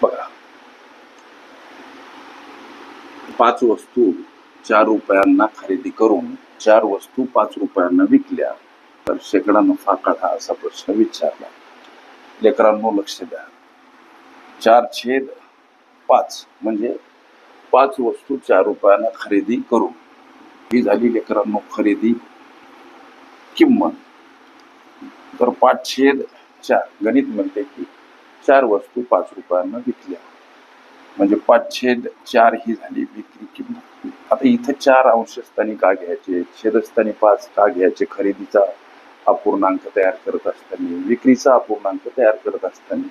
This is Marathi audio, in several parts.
बघा, 5 वस्तू 4 रुपयांना खरेदी करून 4 वस्तू 5 रुपयांना विकल्या तर शेकडा नफा काढा असा प्रश्न विचारला. लेकरांनो लक्ष द्या. 4/5 म्हणजे 5 वस्तू 4 रुपयांना खरेदी करून, ही झाली लेकरांनो खरेदी किंमत. तर 5/4 गणित म्हणते की 4 वस्तू 5 रुपयांना विकल्या म्हणजे 5/4 ही झाली विक्री किंमत. आता इथं 4 अंशस्थानी का घ्यायचे, छेदस्थानी 5 का घ्यायचे? खरेदीचा अपूर्णांक तयार करत असताना, विक्रीचा अपूर्णांक तयार करत असताना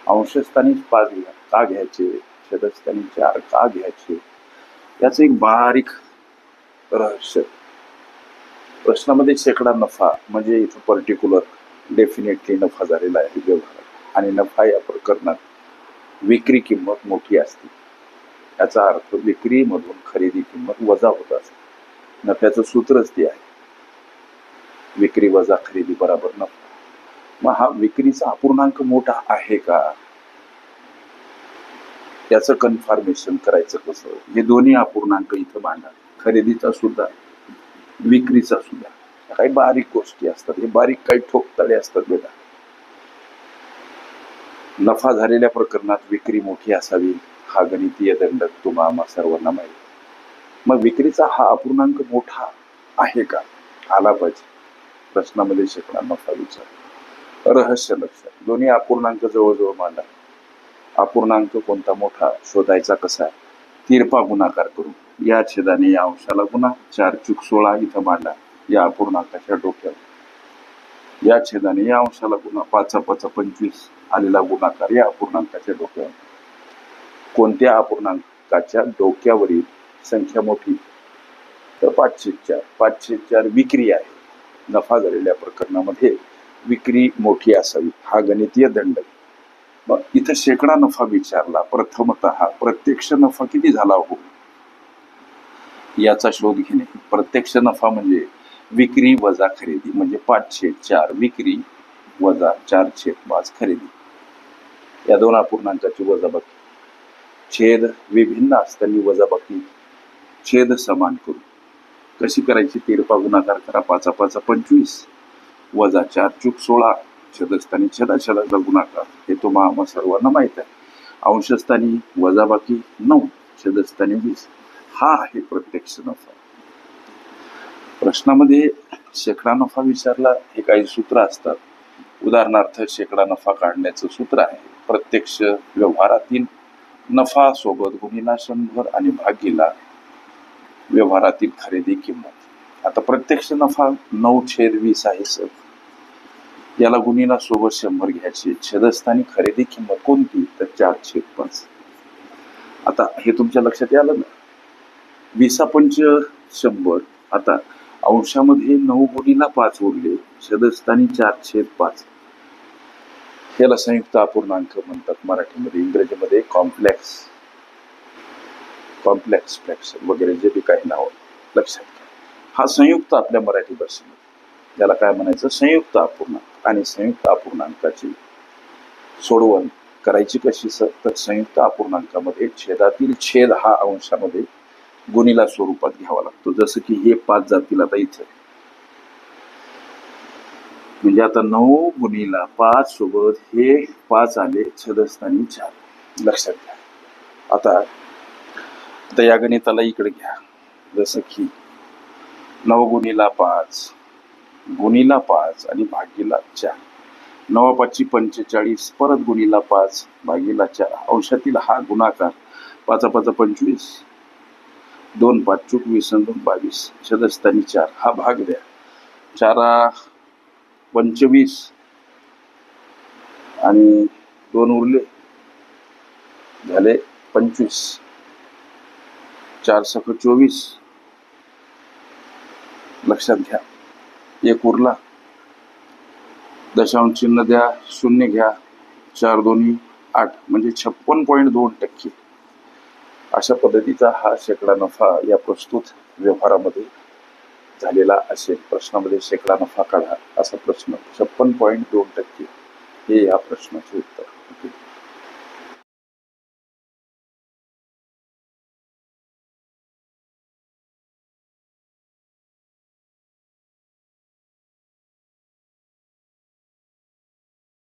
अंशस्थानी 5 का घ्यायचे, छेदस्थानी 4 का घ्यायचे? याचं एक बारीक रहस्य. प्रश्नामध्ये शेकडा नफा म्हणजे इथं पर्टिक्युलर डेफिनेटली नफा झालेला आहे व्यवहारात, आणि नफा या प्रकरणात विक्री किंमत मोठी असते. याचा अर्थ विक्रीमधून खरेदी किंमत वजा होत असते. नफ्याचं सूत्रच ते आहे, विक्री वजा खरेदी बरोबर नफा. मग हा विक्रीचा अपूर्णांक मोठा आहे का, त्याचं कन्फर्मेशन करायचं कसं? हे दोन्ही अपूर्णांक इथं मांडा, खरेदीचा सुद्धा विक्रीचा सुद्धा. काही बारीक गोष्टी असतात, हे बारीक काही ठोकताळे असतात बेटा. नफा झालेल्या प्रकरणात विक्री मोठी असावी हा गणितीय दंडक तुम्हाला सर्वांना माहिती. मग विक्रीचा हा अपूर्णांक मोठा आहे का, आला पाहिजे. प्रश्नामध्ये शेकडा नफा विचार. रहस्य लक्षात, दोन्ही अपूर्णांक जवळजवळ मांडा. अपूर्णांक कोणता मोठा शोधायचा कसा? तिरपा गुणाकार करून. या छेदाने या अंशाला गुणा, 4×16 इथं मांडा या अपूर्णांकाच्या डोक्यावर. या छेदाने या अंशाला गुणा, 5×5 25 आलेला गुणाकार या अपूर्णांकाच्या डोक्यावर. कोणत्या अपूर्णांकाच्या डोक्यावरील संख्या मोठी? तर 5/4. 5/4 विक्री आहे. नफा झालेल्या प्रकरणामध्ये विक्री मोठी असावी हा गणितीय दंड. मग इथं शेकडा नफा विचारला. प्रथमतः प्रत्यक्ष नफा किती झाला हो याचा शोध घेणे. प्रत्यक्ष नफा म्हणजे विक्री वजा खरेदी, म्हणजे 5/4 विक्री वजा 4/5 खरेदी. या दोन अपूर्णांकाची वजाबाकी. छेद विभिन्न असताना वजाबाकी छेद समान करू. कशी करायची? तिरपा गुणाकार करा. 5×5 25 वजा 4×16 छेदस्थानी छेदाछेदाचा गुणाकार. हे तुम्हाला सर्वांना माहित आहे. अंशस्थानी वजाबाकी 9 छेदस्थानी 20. हा आहे प्रत्यक्ष नफा. प्रश्नामध्ये शेकडा नफा विचारला. हे काही सूत्र असतात. उदाहरणार्थ शेकडा नफा काढण्याचं सूत्र आहे प्रत्यक्ष व्यवहारातील नफा सोबत गुणिला 100 आणि भागीला व्यवहारातील खरेदी किंमत. आता प्रत्यक्ष नफा 9/20 आहे सर. याला गुणिला सोबत 100 घ्यायचे. छेदस्थानी खरेदी किंमत कोणती? तर 4/5. आता हे तुमच्या लक्षात आलं ना. 20×5 100. आता अंशामध्ये 9×5 उरले, छेदस्थानी 4/5. याला संयुक्त अपूर्णांक म्हणतात मराठीमध्ये. इंग्रजीमध्ये कॉम्प्लेक्स फ्रॅक्शन वगैरे जे बी काही नाव लक्षात घ्या. हा संयुक्त आपल्या मराठी भाषेमध्ये त्याला काय म्हणायचं? संयुक्त अपूर्णांक. आणि संयुक्त अपूर्णांकाची सोडवण करायची कशी सर? तर संयुक्त अपूर्णांकामध्ये छेदातील छेद हा अंशामध्ये गुणिला स्वरूपात घ्यावा लागतो. जसं की हे 5 जातील आता इथे, म्हणजे आता 9×5 सोबत हे 5 आले, छेदस्थानी 4. लक्षात घ्या. आता या गणिताला इकडे घ्या. जसं की 9×5 गुणिला 5 आणि भागीला 4. 9×5 45 परत गुणिला 5 भागीला 4. अंशातील हा गुणाकार 5×5 25 2×5 24 आणि 2×22 छेदस्थानी 4. हा भाग द्या. 4×25 आणि 2 उरले, झाले 25. 4×7 = 24. लक्षात घ्या. 1 उरला, दशांश चिन्ह द्या, 0 घ्या. 4×2 = 8 म्हणजे 56.2%. अशा पद्धतीचा हा शेकडा नफा या प्रस्तुत व्यवहारामध्ये झालेला असेल. प्रश्नामध्ये शेकडा नफा काढा असा प्रश्न. 56.2% हे या प्रश्नाचे उत्तर.